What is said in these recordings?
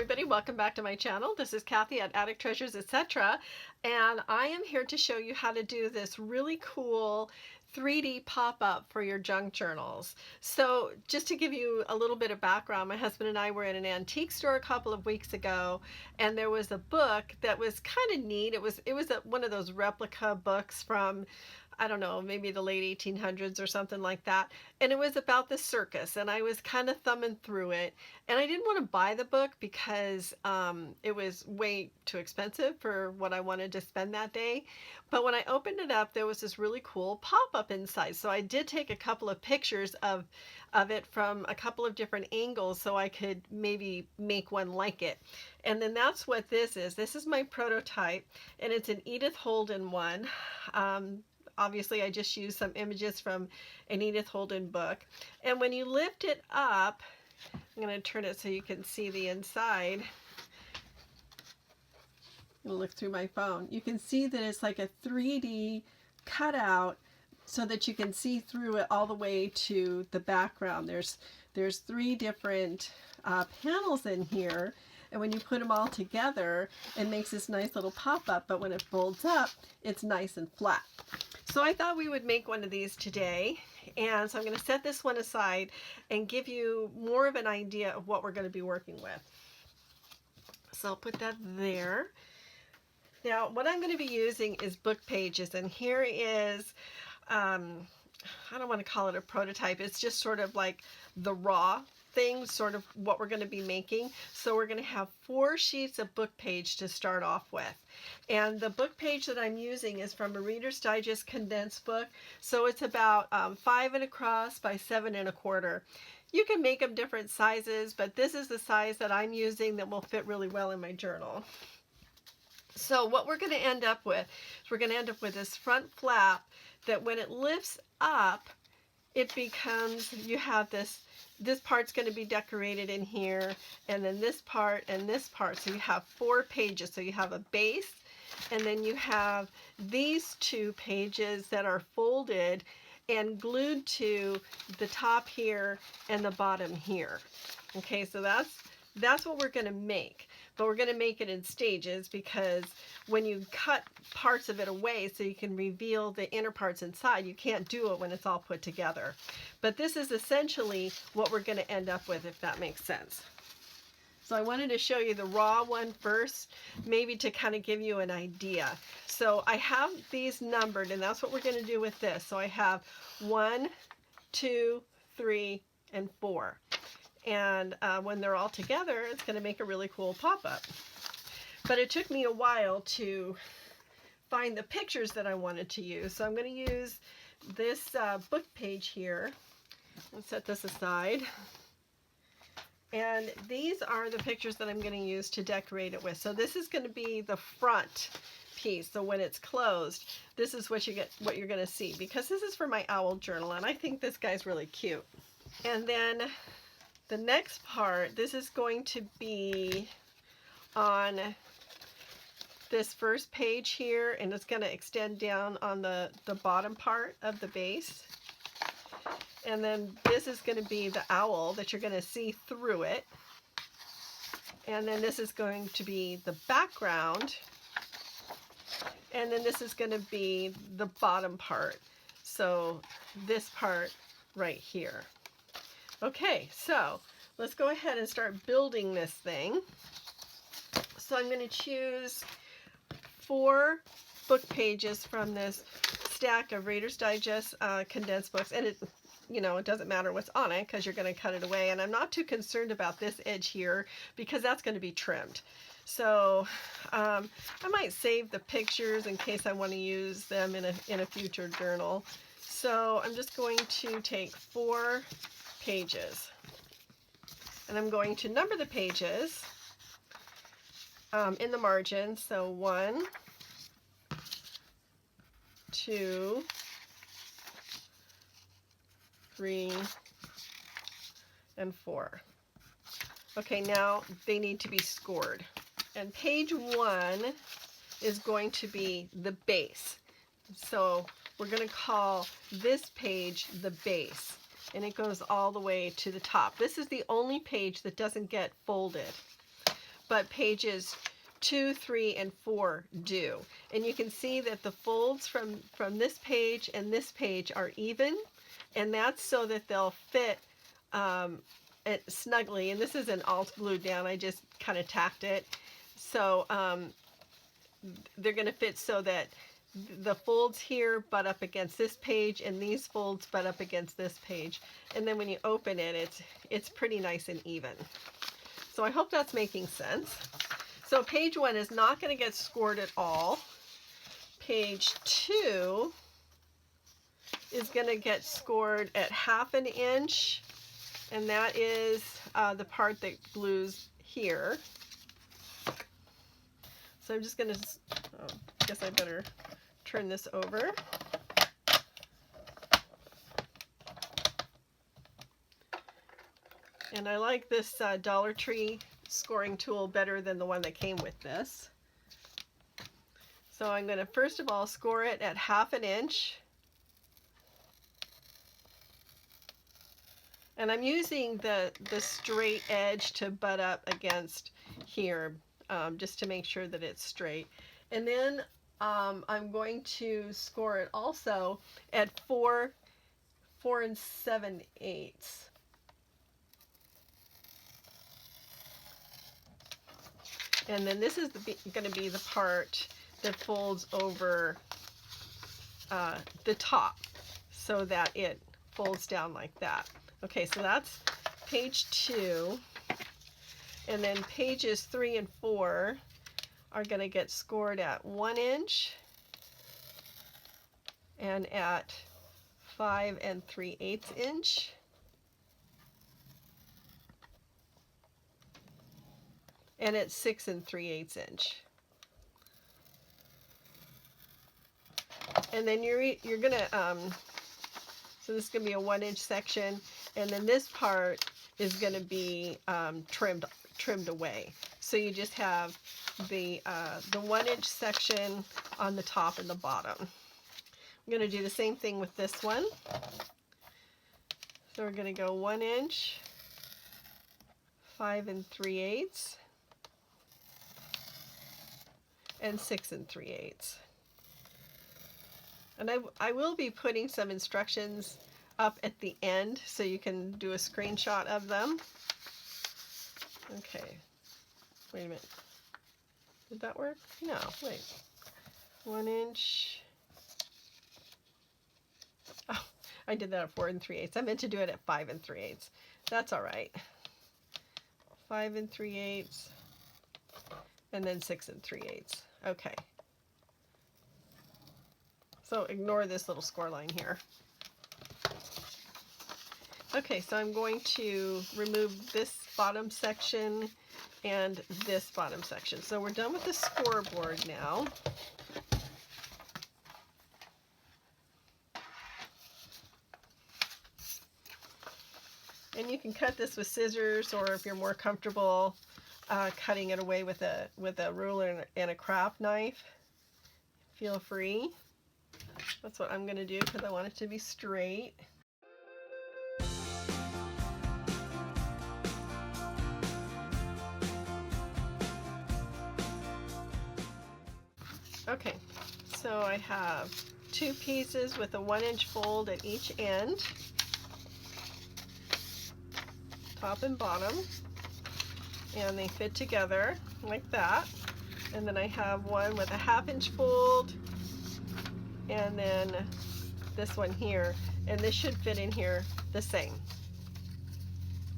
everybody, welcome back to my channel. This is Kathy at Attic Treasures, etc. And I am here to show you how to do this really cool 3D pop-up for your junk journals. So just to give you a little bit of background, my husband and I were in an antique store a couple of weeks ago, and there was a book that was kind of neat. It was one of those replica books from, I don't know, maybe the late 1800s or something like that. And it was about the circus, and I was kind of thumbing through it. And I didn't want to buy the book because it was way too expensive for what I wanted to spend that day. But when I opened it up, there was this really cool pop-up inside. So I did take a couple of pictures of it from a couple of different angles so I could maybe make one like it. And then that's what this is. This is my prototype, and it's an Edith Holden one. Obviously, I just used some images from an Edith Holden book. And when you lift it up, I'm going to turn it so you can see the inside. I'm going to look through my phone. You can see that it's like a 3D cutout so that you can see through it all the way to the background. There's three different panels in here. And when you put them all together, it makes this nice little pop-up, but when it folds up, it's nice and flat. So I thought we would make one of these today, and so I'm going to set this one aside and give you more of an idea of what we're going to be working with. So I'll put that there. Now what I'm going to be using is book pages, and here is, I don't want to call it a prototype, it's just sort of like the raw thing, sort of what we're going to be making. So we're going to have 4 sheets of book page to start off with. And the book page that I'm using is from a Reader's Digest condensed book. So it's about 5 across by 7 1/4. You can make them different sizes, but this is the size that I'm using that will fit really well in my journal. So what we're going to end up with is we're going to end up with this front flap that when it lifts up, it becomes, you have this part's going to be decorated in here, and then this part and this part. So you have 4 pages. So you have a base, and then you have these 2 pages that are folded and glued to the top here and the bottom here. Okay, so that's what we're going to make. But we're going to make it in stages, because when you cut parts of it away so you can reveal the inner parts inside, you can't do it when it's all put together. But this is essentially what we're going to end up with, if that makes sense. So I wanted to show you the raw one first, maybe to kind of give you an idea. So I have these numbered, and that's what we're going to do with this. So I have 1, 2, 3, and 4. And when they're all together, it's going to make a really cool pop-up. But it took me a while to find the pictures that I wanted to use. So I'm going to use this book page here. Let's set this aside. And these are the pictures that I'm going to use to decorate it with. So this is going to be the front piece. So when it's closed, this is what you're going to see, because this is for my owl journal, and I think this guy's really cute. And then the next part, this is going to be on this first page here, and it's going to extend down on the bottom part of the base. And then this is going to be the owl that you're going to see through it. And then this is going to be the background. And then this is going to be the bottom part. So this part right here. Okay, so let's go ahead and start building this thing. So I'm going to choose 4 book pages from this stack of Reader's Digest condensed books, and it doesn't matter what's on it because you're going to cut it away. And I'm not too concerned about this edge here because that's going to be trimmed. So I might save the pictures in case I want to use them in a future journal. So I'm just going to take 4 pages, and I'm going to number the pages in the margin. So 1, 2, 3, and 4. Okay, now they need to be scored. And page 1 is going to be the base. So we're going to call this page the base. And it goes all the way to the top. This is the only page that doesn't get folded. but pages 2, 3, and 4 do. And you can see that the folds from this page and this page are even, and that's so that they'll fit snugly. And this isn't all glued down, I just kind of tacked it. So they're going to fit so that the folds here butt up against this page and these folds butt up against this page. And then when you open it, it's pretty nice and even. So I hope that's making sense. So page 1 is not going to get scored at all. Page 2 is going to get scored at 1/2 inch, and that is the part that glues here. So I'm just going to, I guess I better turn this over. And I like this Dollar Tree scoring tool better than the one that came with this. So I'm going to first of all score it at 1/2 inch. And I'm using the straight edge to butt up against here, just to make sure that it's straight. And then I'm going to score it also at 4 7/8. And then this is going to be the part that folds over the top so that it folds down like that. Okay, so that's page 2. And then pages 3 and 4 are going to get scored at 1 inch and at 5 3/8 inch. And at 6 3/8 inch. And then you're gonna so this is gonna be a 1 inch section, and then this part is gonna be trimmed away. So you just have the 1 inch section on the top and the bottom. I'm gonna do the same thing with this one. So we're gonna go 1 inch, 5 3/8. And 6 3/8. And I will be putting some instructions up at the end so you can do a screenshot of them. Okay, wait a minute. Did that work? No, wait. 1 inch. Oh, I did that at 4 3/8. I meant to do it at 5 3/8. That's all right. 5 3/8. And then 6 3/8. Okay. So ignore this little score line here. Okay, so I'm going to remove this bottom section and this bottom section. So we're done with the scoreboard now. And you can cut this with scissors, or if you're more comfortable cutting it away with a ruler and a craft knife, feel free. That's what I'm going to do because I want it to be straight. Okay, so I have 2 pieces with a 1 inch fold at each end, top and bottom. And they fit together like that. And then I have one with a 1/2 inch fold, and then this one here, and this should fit in here the same.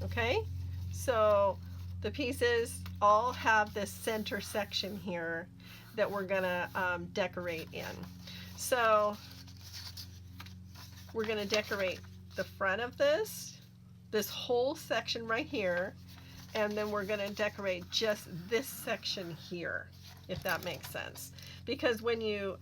Okay, so the pieces all have this center section here that we're gonna decorate in. So we're gonna decorate the front of this whole section right here, and then we're going to decorate just this section here, if that makes sense. Because when you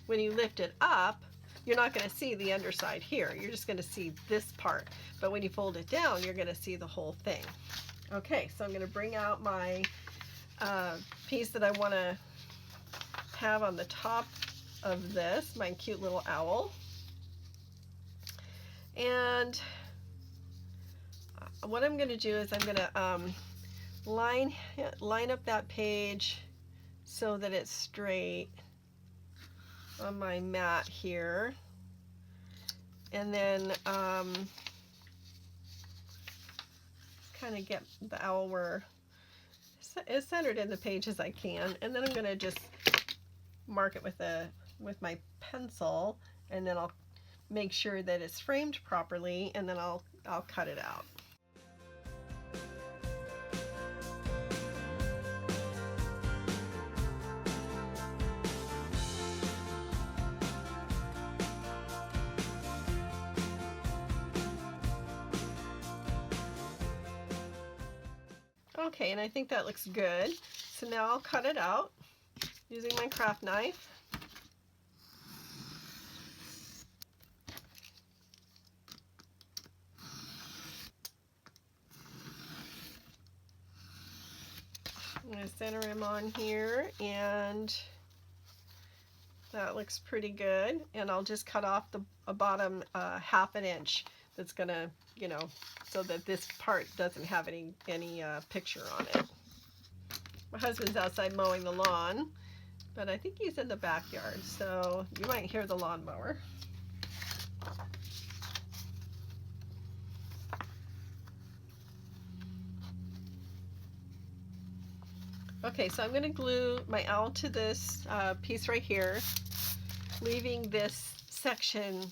lift it up, you're not going to see the underside here. You're just going to see this part. But when you fold it down, you're going to see the whole thing. Okay, so I'm going to bring out my piece that I want to have on the top of this, my cute little owl. And what I'm going to do is I'm going to line up that page so that it's straight on my mat here, and then kind of get the owl where as centered in the page as I can, and then I'm going to just mark it with my pencil, and then I'll make sure that it's framed properly, and then I'll cut it out. Okay, and I think that looks good. So now I'll cut it out using my craft knife. I'm going to center him on here, and that looks pretty good. And I'll just cut off the bottom ½ an inch. That's going to, you know, so that this part doesn't have any picture on it. My husband's outside mowing the lawn, but I think he's in the backyard, so you might hear the lawnmower. Okay, so I'm going to glue my owl to this piece right here, leaving this section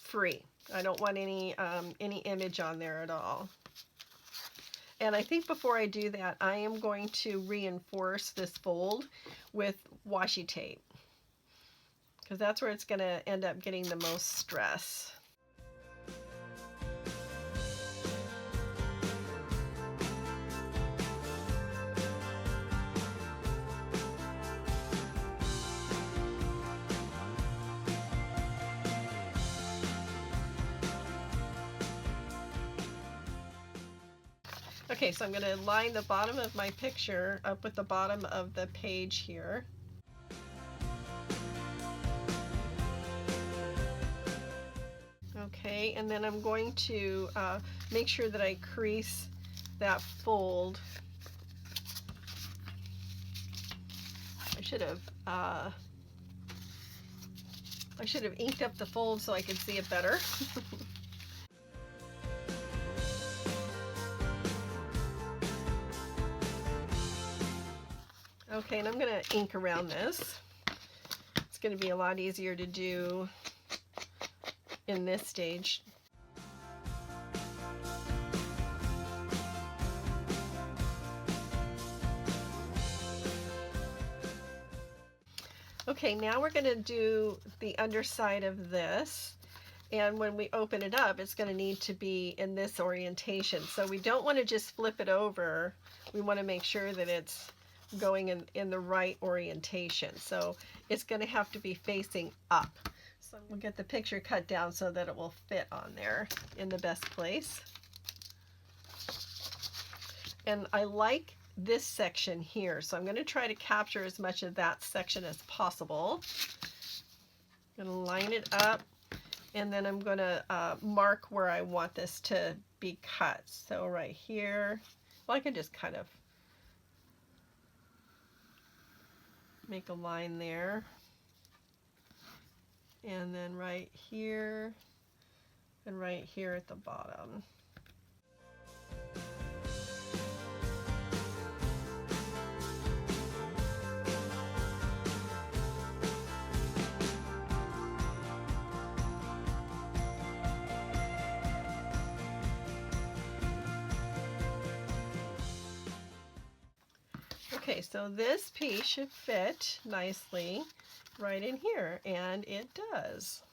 free. I don't want any image on there at all. And I think before I do that, I am going to reinforce this fold with washi tape, because that's where it's going to end up getting the most stress. Okay, so I'm going to line the bottom of my picture up with the bottom of the page here. Okay, and then I'm going to make sure that I crease that fold. I should have inked up the fold so I could see it better. Okay, and I'm going to ink around this. It's going to be a lot easier to do in this stage. Okay, now we're going to do the underside of this. And when we open it up, it's going to need to be in this orientation. So we don't want to just flip it over. We want to make sure that it's going in the right orientation. So it's going to have to be facing up. So we'll get the picture cut down so that it will fit on there in the best place. And I like this section here, so I'm going to try to capture as much of that section as possible. I'm going to line it up, and then I'm going to mark where I want this to be cut. So right here, well, I can just kind of make a line there, and then right here and right here at the bottom. Okay, so this piece should fit nicely right in here, and it does.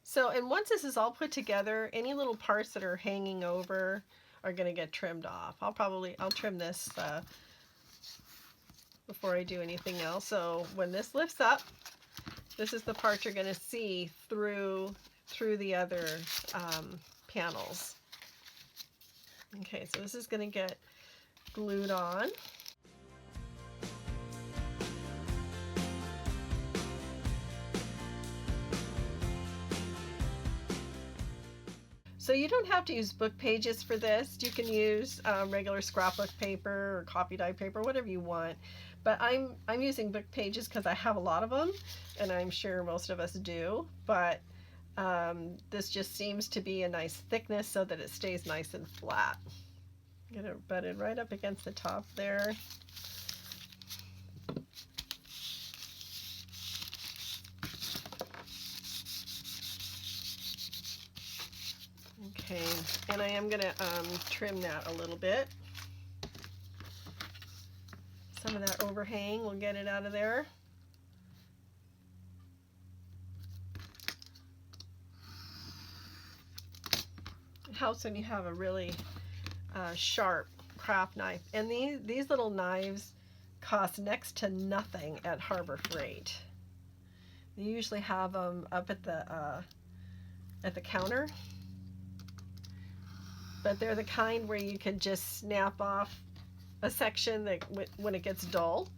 So, and once this is all put together, any little parts that are hanging over are going to get trimmed off. I'll trim this before I do anything else. So when this lifts up, this is the part you're going to see through the other panels. Okay, so this is going to get glued on. So you don't have to use book pages for this. You can use regular scrapbook paper or copy dye paper, whatever you want. But I'm using book pages because I have a lot of them, and I'm sure most of us do. But this just seems to be a nice thickness so that it stays nice and flat. Get it butted right up against the top there. Okay, and I am going to trim that a little bit. Some of that overhang, we'll get it out of there. It helps when you have a really sharp craft knife. And these little knives cost next to nothing at Harbor Freight. You usually have them up at the counter. But they're the kind where you can just snap off a section that when it gets dull,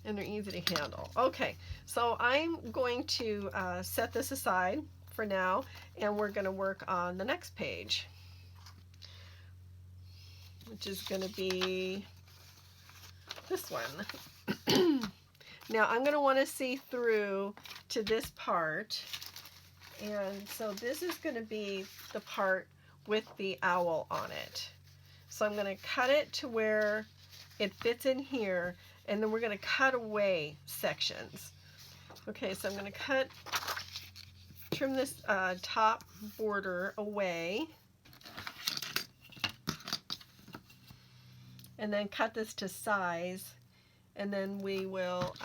and they're easy to handle. Okay, so I'm going to set this aside for now, and we're going to work on the next page, which is going to be this one. Now I'm going to want to see through to this part. And so this is going to be the part with the owl on it. So I'm going to cut it to where it fits in here, and then we're going to cut away sections. Okay, so I'm going to trim this top border away, and then cut this to size, and then we will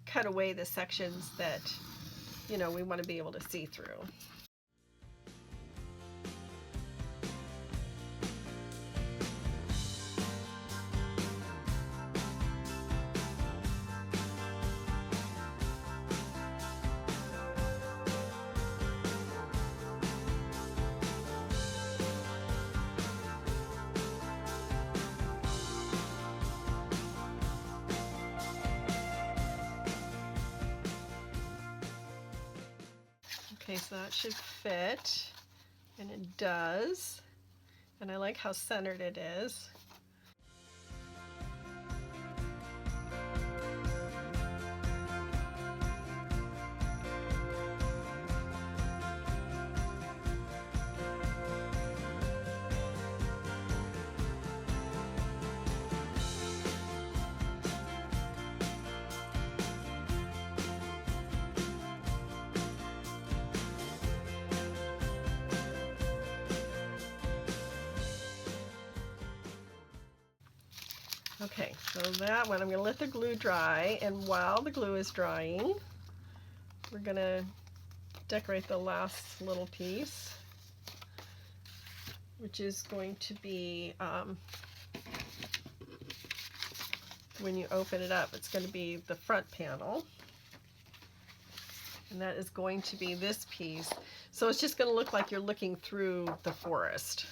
cut away the sections that we want to be able to see through. Okay, so that should fit, and it does, and I like how centered it is. Okay, so that one, I'm going to let the glue dry, and while the glue is drying, we're going to decorate the last little piece, which is going to be, when you open it up, it's going to be the front panel, and that is going to be this piece. So it's just going to look like you're looking through the forest.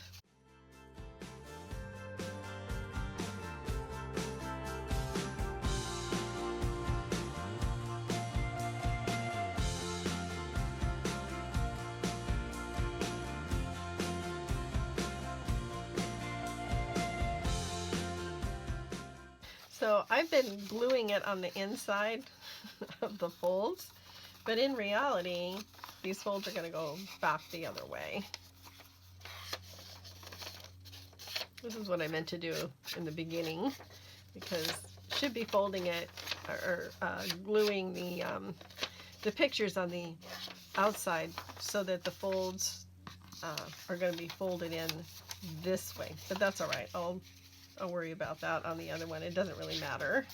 So I've been gluing it on the inside of the folds, but in reality, these folds are going to go back the other way. This is what I meant to do in the beginning, because I should be folding it or gluing the pictures on the outside so that the folds are going to be folded in this way, but that's all right. I'll worry about that on the other one. It doesn't really matter.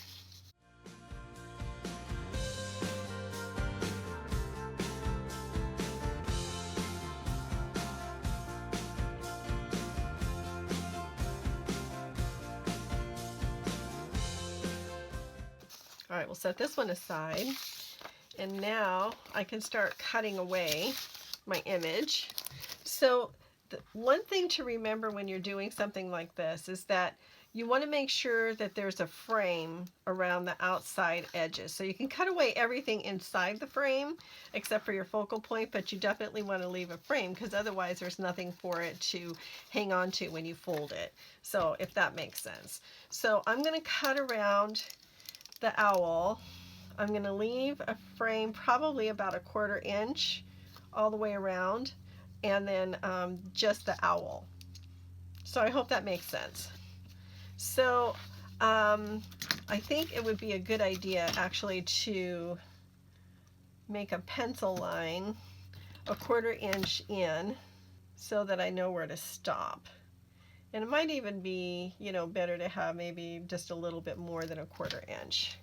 All right, we'll set this one aside, and now I can start cutting away my image. So one thing to remember when you're doing something like this is that you want to make sure that there's a frame around the outside edges. So you can cut away everything inside the frame except for your focal point, but you definitely want to leave a frame because otherwise there's nothing for it to hang on to when you fold it. So if that makes sense. So I'm going to cut around the owl. I'm going to leave a frame probably about 1/4 inch all the way around, and then just the owl. So I hope that makes sense. So I think it would be a good idea actually to make a pencil line 1/4 inch in so that I know where to stop. And it might even be, you know, better to have maybe just a little bit more than 1/4 inch.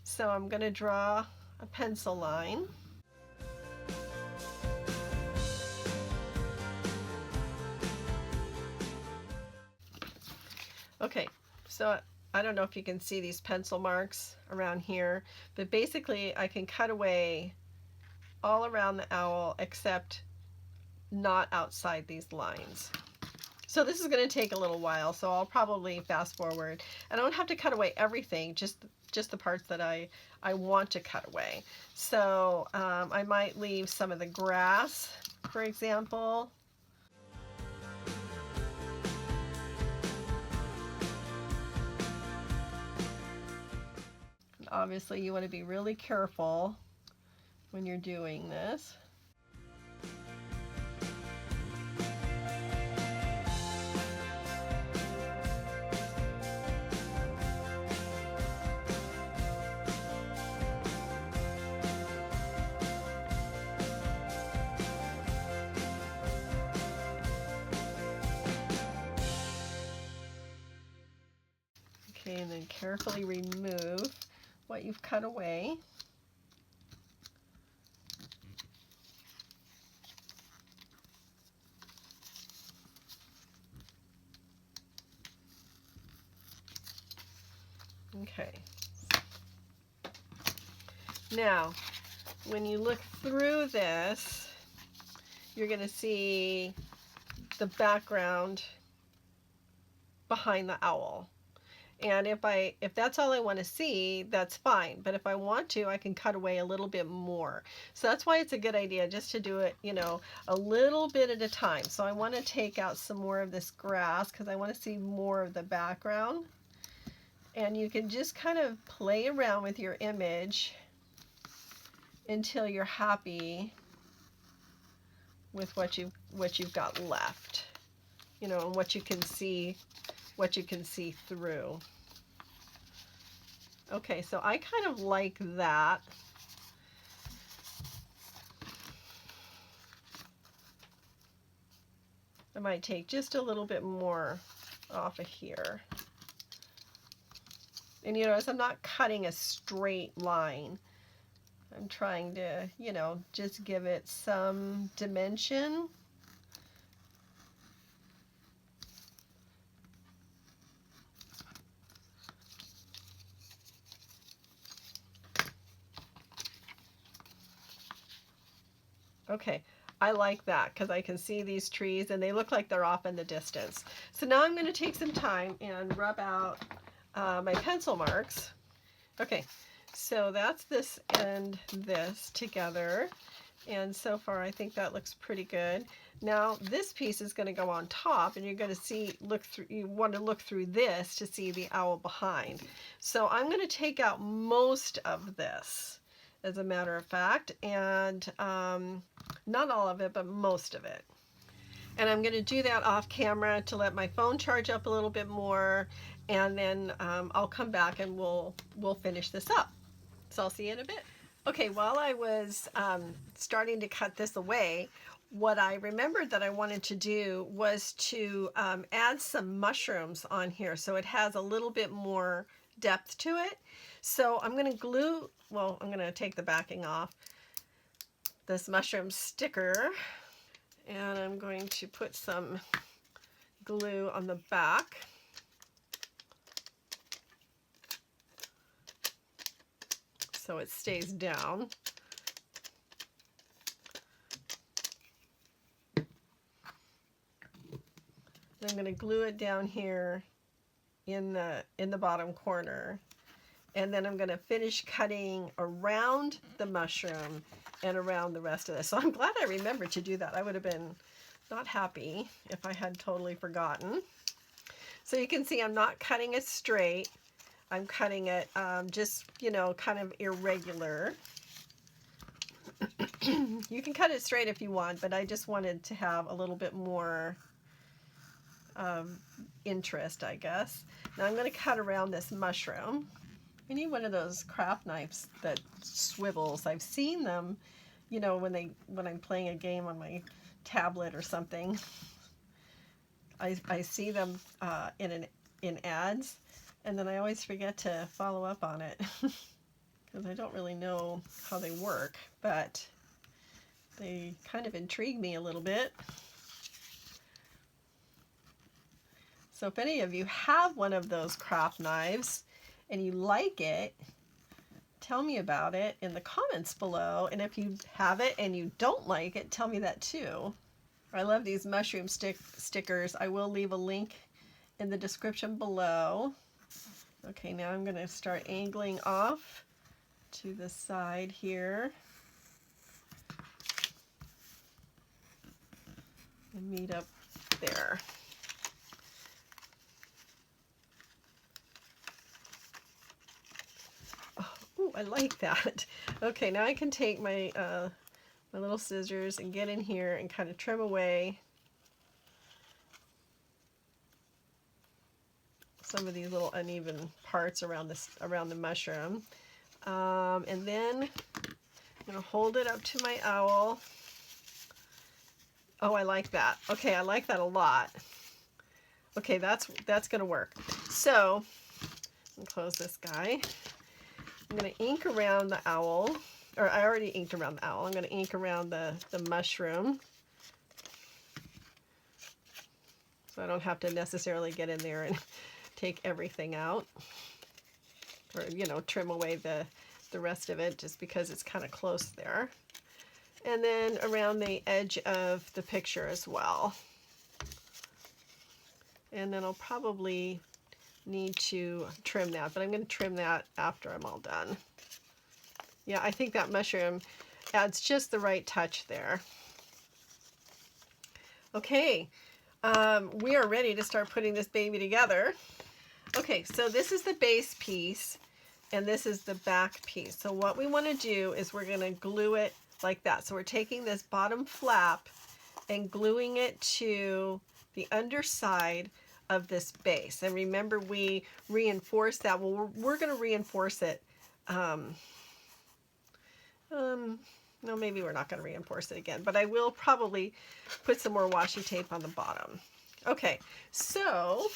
So I'm going to draw a pencil line. Okay, so I don't know if you can see these pencil marks around here, but basically I can cut away all around the owl except not outside these lines. So this is going to take a little while, so I'll probably fast forward. And I don't have to cut away everything, just the parts that I want to cut away. So I might leave some of the grass, for example. Obviously, you want to be really careful when you're doing this. Okay, and then carefully remove what you've cut away. Okay. Now, when you look through this, you're going to see the background behind the owl. And if that's all I want to see, that's fine. But if I want to, I can cut away a little bit more. So that's why it's a good idea just to do it, you know, a little bit at a time. So I want to take out some more of this grass because I want to see more of the background. And you can just kind of play around with your image until you're happy with what you've got left. You know, and what you can see through. Okay, so I kind of like that. I might take just a little bit more off of here. And you notice I'm not cutting a straight line. I'm trying to, you know, just give it some dimension. Okay, I like that because I can see these trees and they look like they're off in the distance. So now I'm going to take some time and rub out my pencil marks. Okay, so that's this and this together. And so far I think that looks pretty good. Now this piece is going to go on top and you're going to see, you want to look through this to see the owl behind. So I'm going to take out most of this, as a matter of fact, and not all of it, but most of it. And I'm going to do that off camera to let my phone charge up a little bit more, and then I'll come back and we'll finish this up. So I'll see you in a bit. Okay, while I was starting to cut this away, what I remembered that I wanted to do was to add some mushrooms on here so it has a little bit more depth to it. So I'm going to glue, well, I'm going to take the backing off this mushroom sticker, and I'm going to put some glue on the back. So it stays down. I'm going to glue it down here in the bottom corner. And then I'm going to finish cutting around the mushroom and around the rest of this. So I'm glad I remembered to do that. I would have been not happy if I had totally forgotten. So you can see I'm not cutting it straight. I'm cutting it just, you know, kind of irregular. You can cut it straight if you want, but I just wanted to have a little bit more interest, I guess. Now I'm going to cut around this mushroom. I need one of those craft knives that swivels. I've seen them, you know, when I'm playing a game on my tablet or something. I see them in ads, and then I always forget to follow up on it because I don't really know how they work, but they kind of intrigue me a little bit. So if any of you have one of those craft knives and you like it, tell me about it in the comments below. And if you have it and you don't like it, tell me that too. I love these mushroom stickers. I will leave a link in the description below. Okay, now I'm going to start angling off to the side here. And meet up there. Ooh, I like that. Okay, now I can take my my little scissors and get in here and kind of trim away some of these little uneven parts around the mushroom. And then I'm going to hold it up to my owl. Oh, I like that. Okay, I like that a lot. Okay, that's going to work. So, I'm going to close this guy. I'm going to ink around the owl, or I already inked around the owl. I'm going to ink around the mushroom. So I don't have to necessarily get in there and take everything out. Or, you know, trim away the rest of it just because it's kind of close there. And then around the edge of the picture as well. And then I'll probably need to trim that, but I'm going to trim that after I'm all done. Yeah, I think that mushroom adds just the right touch there. Okay, we are ready to start putting this baby together. Okay, so this is the base piece and this is the back piece. So what we want to do is we're going to glue it like that. So we're taking this bottom flap and gluing it to the underside of this base. And remember, we reinforced that. Well, we're going to reinforce it. No, maybe we're not going to reinforce it again, but I will probably put some more washi tape on the bottom. Okay, so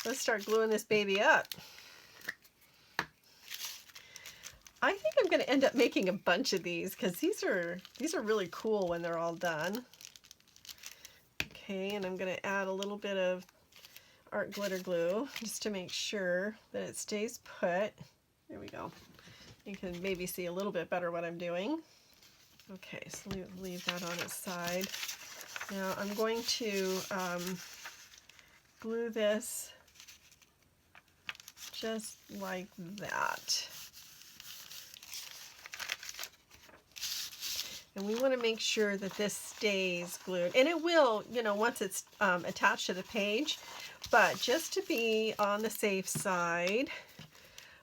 let's start gluing this baby up. I think I'm going to end up making a bunch of these because these are really cool when they're all done. Okay, and I'm going to add a little bit of art glitter glue just to make sure that it stays put. There we go. You can maybe see a little bit better what I'm doing. Okay, so leave that on its side. Now I'm going to glue this just like that. And we want to make sure that this stays glued. And it will, you know, once it's attached to the page. But just to be on the safe side,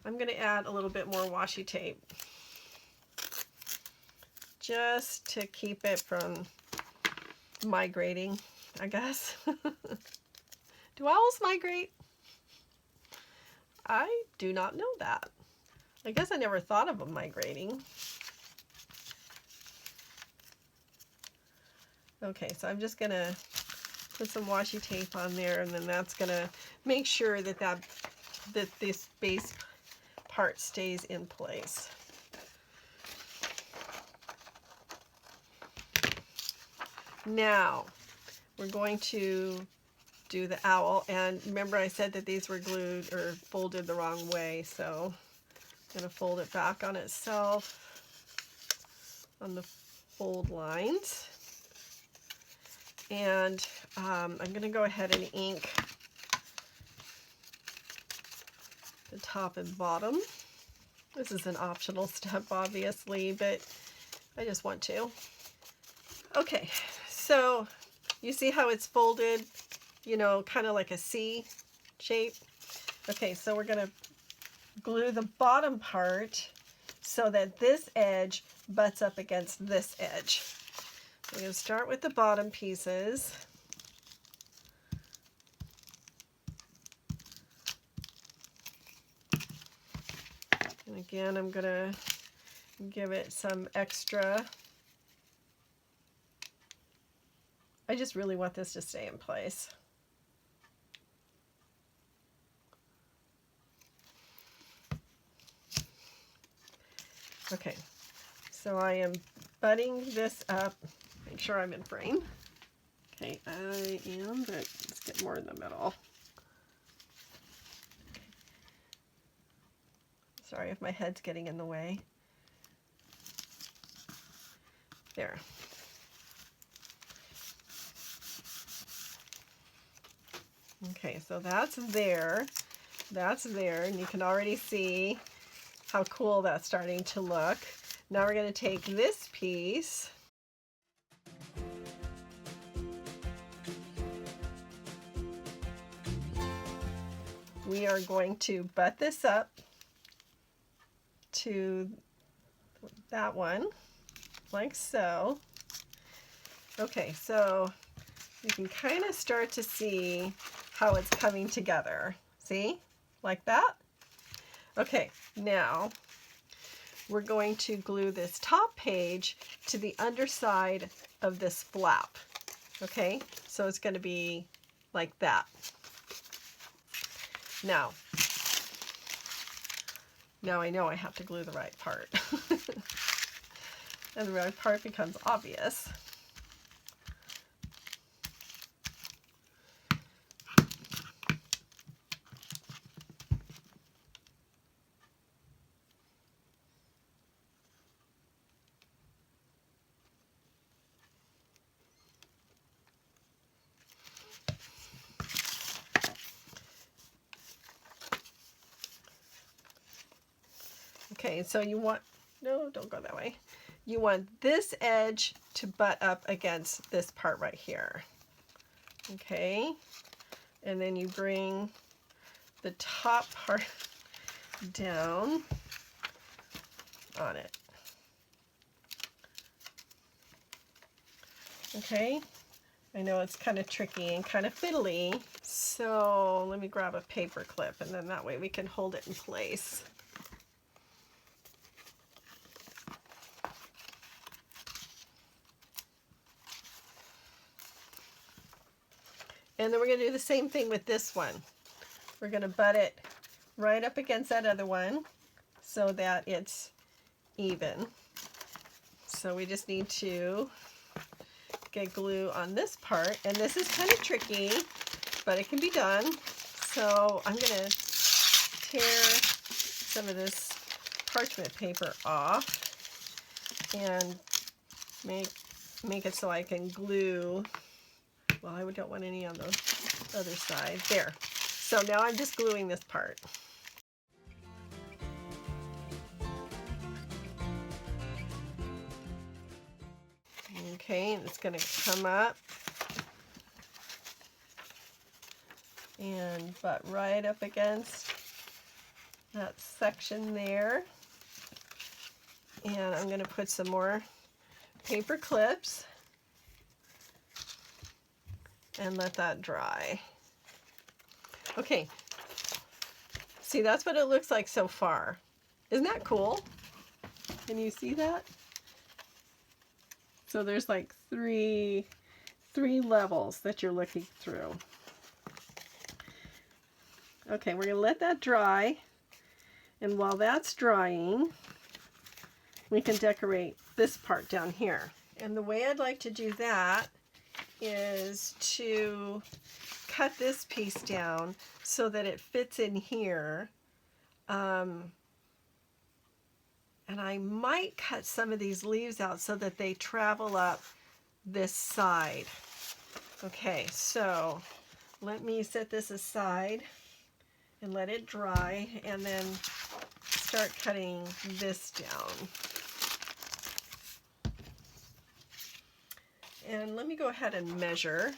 I'm going to add a little bit more washi tape. Just to keep it from migrating, I guess. Do owls migrate? I do not know that. I guess I never thought of them migrating. Okay, so I'm just gonna put some washi tape on there, and then that's gonna make sure that this base part stays in place. Now we're going to do the owl, and remember I said that these were glued or folded the wrong way, so I'm going to fold it back on itself on the fold lines. And I'm going to go ahead and ink the top and bottom. This is an optional step, obviously, but I just want to. Okay, so you see how it's folded, you know, kind of like a C shape? Okay, so we're going to glue the bottom part so that this edge butts up against this edge. We're going to start with the bottom pieces. And again, I'm going to give it some extra. I just really want this to stay in place. Okay, so I am butting this up. Make sure I'm in frame. Okay, I am, but let's get more in the middle. Sorry if my head's getting in the way. There. Okay, so that's there. That's there, and you can already see how cool that's starting to look. Now we're going to take this piece. We are going to butt this up to that one, like so. Okay, so you can kind of start to see how it's coming together. See? Like that? Okay, now we're going to glue this top page to the underside of this flap. Okay, so it's going to be like that. Now I know I have to glue the right part. And the right part becomes obvious. Okay, so you want, no, don't go that way. You want this edge to butt up against this part right here. Okay, and then you bring the top part down on it. Okay, I know it's kind of tricky and kind of fiddly, so let me grab a paper clip, and then that way we can hold it in place. And then we're going to do the same thing with this one. We're going to butt it right up against that other one so that it's even. So we just need to get glue on this part, and this is kind of tricky, but it can be done. So I'm going to tear some of this parchment paper off and make it so I can glue. Well, I don't want any on the other side. There. So now I'm just gluing this part. Okay, and it's going to come up and butt right up against that section there. And I'm going to put some more paper clips and let that dry. Okay, see, that's what it looks like so far. Isn't that cool? Can you see that? So there's like three levels that you're looking through. Okay, we're going to let that dry, and while that's drying, we can decorate this part down here. And the way I'd like to do that is to cut this piece down so that it fits in here. And I might cut some of these leaves out so that they travel up this side. Okay, so let me set this aside and let it dry, and then start cutting this down. And let me go ahead and measure.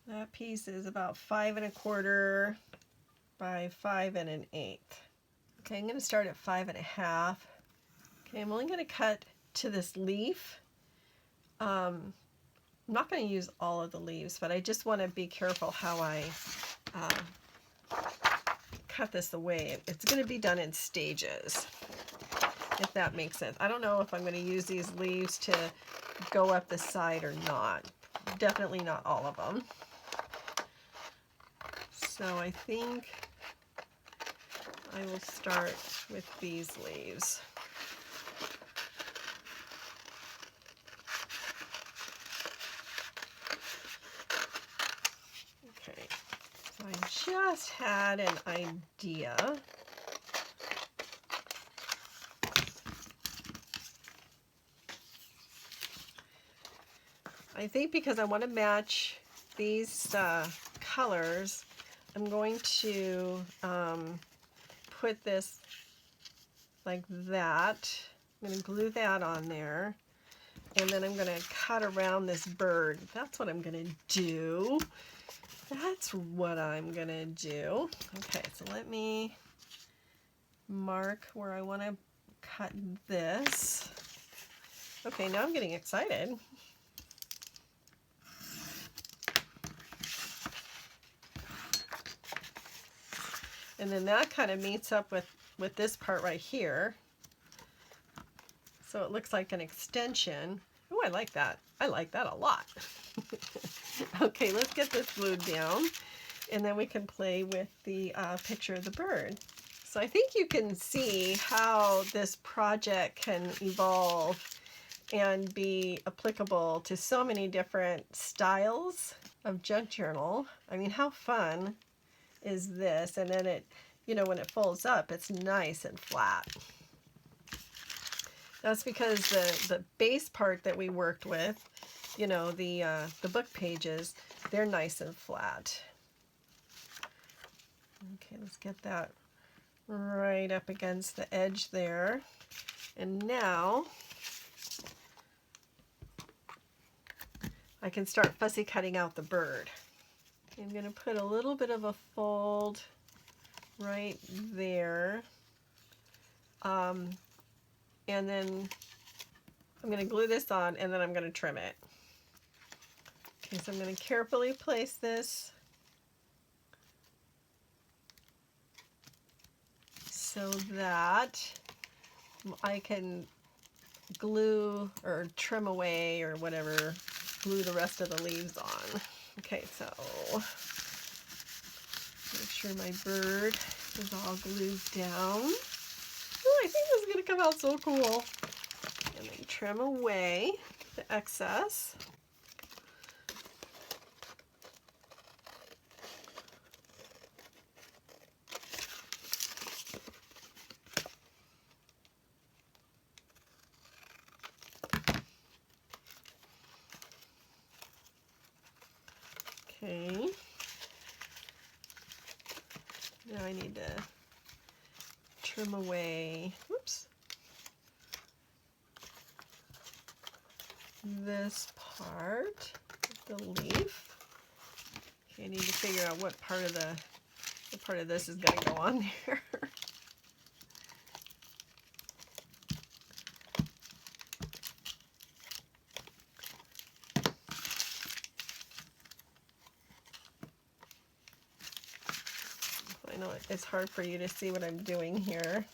That piece is about 5 1/4 by 5 1/8. Okay, I'm going to start at 5 1/2. Okay, I'm only going to cut to this leaf. I'm not going to use all of the leaves, but I just want to be careful how I cut this away. It's going to be done in stages, if that makes sense. I don't know if I'm going to use these leaves to go up the side or not. Definitely not all of them. So I think I will start with these leaves. Okay, so I just had an idea. I think because I want to match these colors, I'm going to put this like that. I'm going to glue that on there, and then I'm going to cut around this bird. That's what I'm going to do. That's what I'm going to do. Okay, so let me mark where I want to cut this. Okay, now I'm getting excited. And then that kind of meets up with this part right here. So it looks like an extension. Oh, I like that. I like that a lot. Okay, let's get this glued down, and then we can play with the picture of the bird. So I think you can see how this project can evolve and be applicable to so many different styles of junk journal. I mean, how fun is this? And then it, you know, when it folds up, it's nice and flat. That's because the base part that we worked with, you know, the book pages, they're nice and flat. Okay, let's get that right up against the edge there. And now I can start fussy cutting out the bird. I'm going to put a little bit of a fold right there. And then I'm going to glue this on, and then I'm going to trim it. Okay, so I'm going to carefully place this so that I can glue or trim away or whatever, glue the rest of the leaves on. Okay, so make sure my bird is all glued down. Oh, I think this is going to come out so cool. And then trim away the excess. Okay. Now I need to trim away, whoops, this part of the leaf. Okay, I need to figure out what part of this is going to go on there. I know it's hard for you to see what I'm doing here.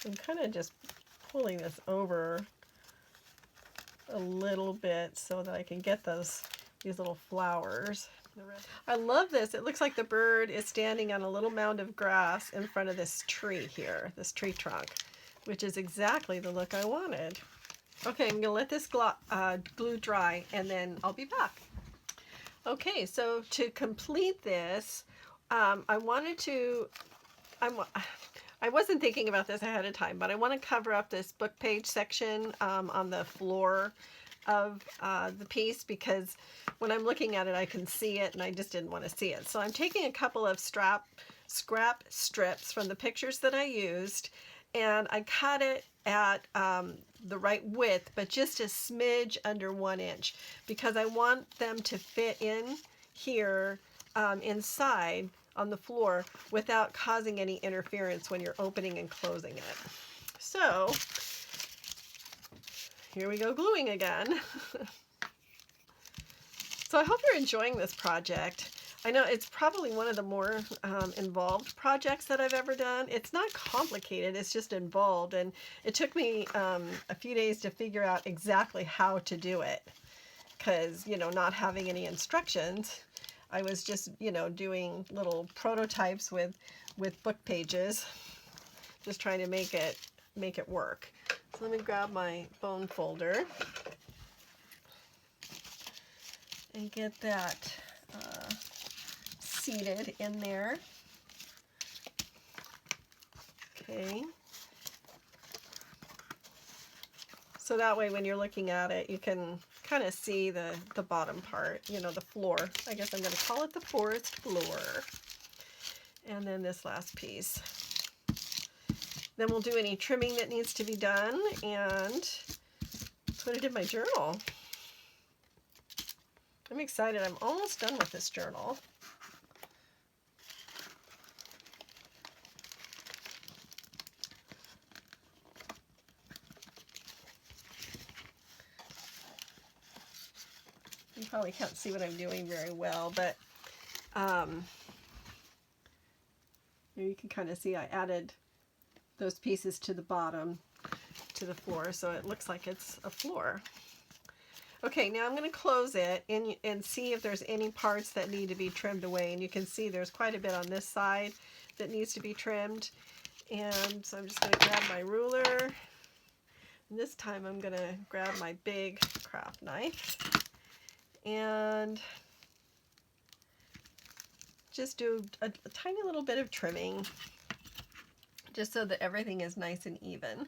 I'm kind of just pulling this over a little bit so that I can get these little flowers. I love this. It looks like the bird is standing on a little mound of grass in front of this tree here, this tree trunk, which is exactly the look I wanted. Okay, I'm going to let this glue dry, and then I'll be back. Okay, so to complete this, I wasn't thinking about this ahead of time, but I want to cover up this book page section on the floor of the piece, because when I'm looking at it I can see it and I just didn't want to see it. So I'm taking a couple of scrap strips from the pictures that I used, and I cut it at the right width, but just a smidge under 1 inch, because I want them to fit in here inside on the floor without causing any interference when you're opening and closing it. So here we go, gluing again. So I hope you're enjoying this project. I know it's probably one of the more involved projects that I've ever done. It's not complicated, it's just involved, and it took me a few days to figure out exactly how to do it, because, you know, not having any instructions, I was just, you know, doing little prototypes with book pages, just trying to make it work. So let me grab my bone folder and get that seated in there. Okay. So that way when you're looking at it, you can kind of see the bottom part, you know, the floor. I guess I'm going to call it the forest floor. And then this last piece. Then we'll do any trimming that needs to be done and put it in my journal. I'm excited. I'm almost done with this journal. You probably can't see what I'm doing very well, but you can kind of see I added those pieces to the bottom, to the floor, so it looks like it's a floor. Okay, now I'm going to close it and see if there's any parts that need to be trimmed away. And you can see there's quite a bit on this side that needs to be trimmed. And so I'm just going to grab my ruler. And this time I'm going to grab my big craft knife and just do a tiny little bit of trimming, just so that everything is nice and even.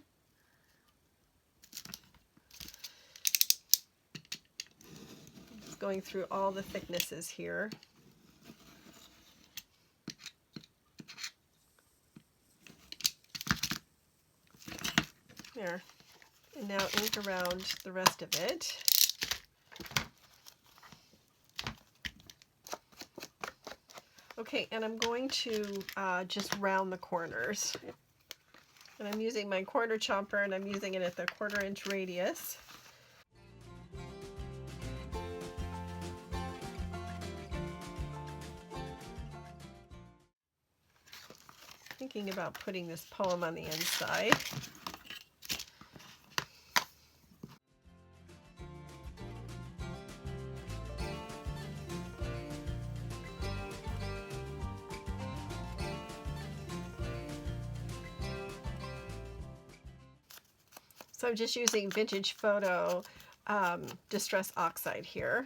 Going through all the thicknesses here. There. And now ink around the rest of it. Okay, and I'm going to just round the corners. And I'm using my corner chomper, and I'm using it at the 1/4 inch radius. Thinking about putting this poem on the inside. So I'm just using Vintage Photo Distress Oxide here.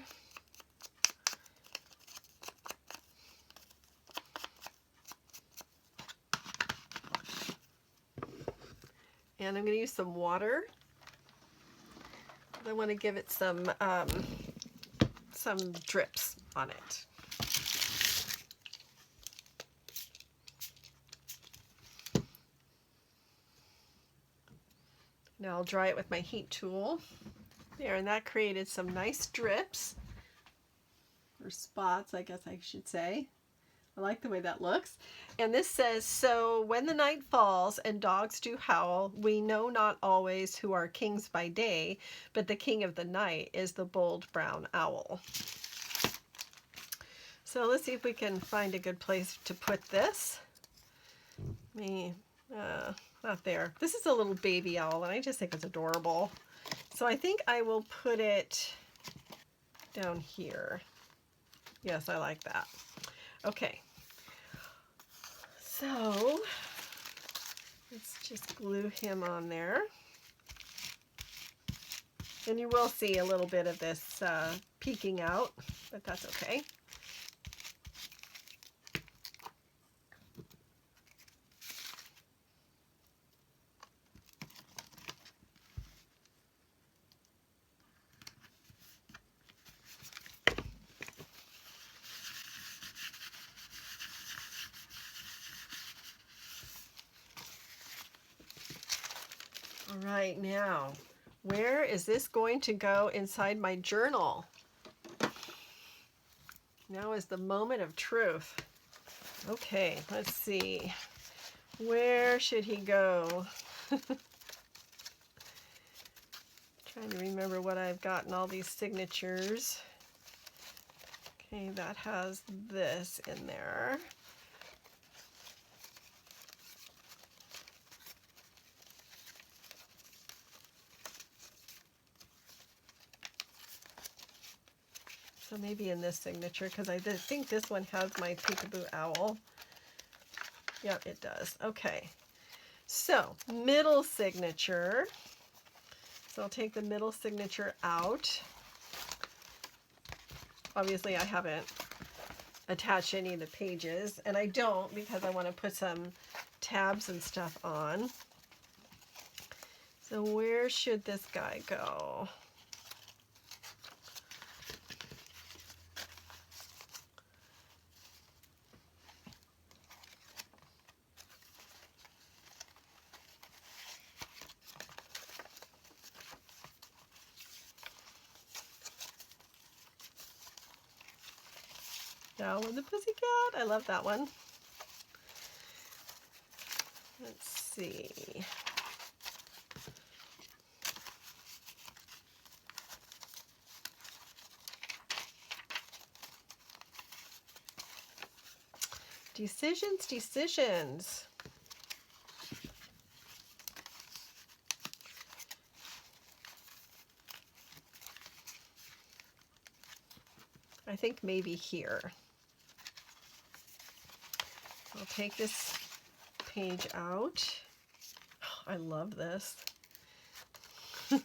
And I'm going to use some water. I want to give it some drips on it. Now I'll dry it with my heat tool. There, and that created some nice drips, or spots, I guess I should say. I like the way that looks. And this says, "So when the night falls and dogs do howl, we know not always who are kings by day, but the king of the night is the bold brown owl." So let's see if we can find a good place to put this. Not there. This is a little baby owl, and I just think it's adorable. So I think I will put it down here. Yes, I like that. Okay. So let's just glue him on there. And you will see a little bit of this peeking out, but that's okay. All right, now, where is this going to go inside my journal? Now is the moment of truth. Okay, let's see. Where should he go? Trying to remember what I've got in all these signatures. Okay, that has this in there. So maybe in this signature, because I think this one has my peekaboo owl. Yep, it does. Okay. So, middle signature. So I'll take the middle signature out. Obviously, I haven't attached any of the pages, and I don't because I want to put some tabs and stuff on. So where should this guy go? Down with the Pussycat. I love that one. Let's see. Decisions, decisions. I think maybe here. I'll take this page out. Oh, I love this. Oh,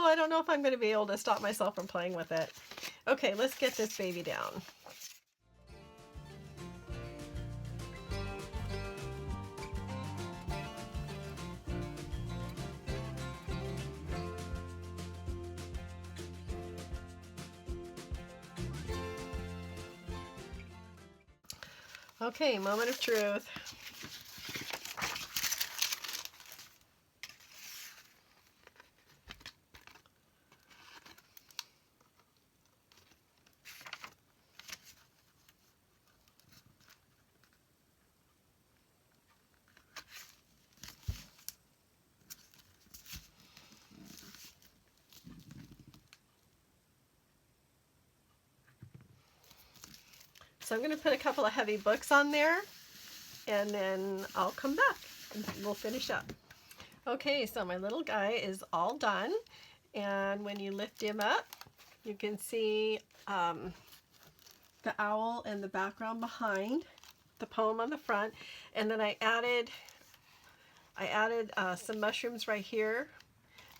I don't know if I'm going to be able to stop myself from playing with it. Okay, let's get this baby down. Okay, moment of truth. So I'm going to put a couple of heavy books on there, and then I'll come back and we'll finish up. Okay, so my little guy is all done, and when you lift him up, you can see the owl in the background behind, the poem on the front, and then I added some mushrooms right here.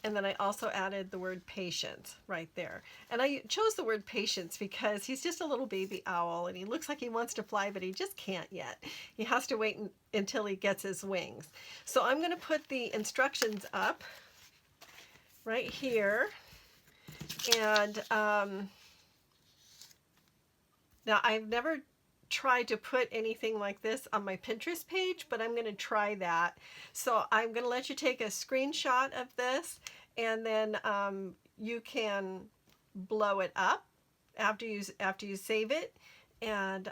And then I also added the word patience right there. And I chose the word patience because he's just a little baby owl and he looks like he wants to fly, but he just can't yet. He has to wait until he gets his wings. So I'm going to put the instructions up right here. And now I've never tried to put anything like this on my Pinterest page, but I'm going to try that. So I'm going to let you take a screenshot of this, and then you can blow it up after you save it, and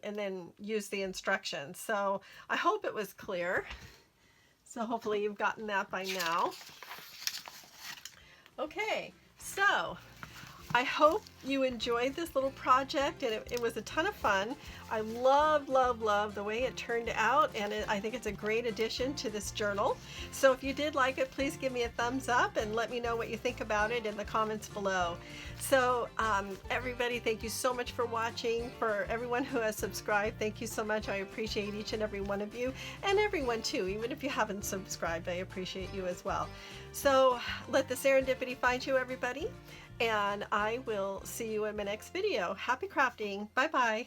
then use the instructions. So I hope it was clear. So hopefully you've gotten that by now. Okay, so I hope you enjoyed this little project, and it was a ton of fun. I love, love, love the way it turned out, and I think it's a great addition to this journal. So if you did like it, please give me a thumbs up and let me know what you think about it in the comments below. So everybody, thank you so much for watching. For everyone who has subscribed, thank you so much. I appreciate each and every one of you, and everyone too. Even if you haven't subscribed, I appreciate you as well. So let the serendipity find you, everybody. And I will see you in my next video. Happy crafting. Bye-bye.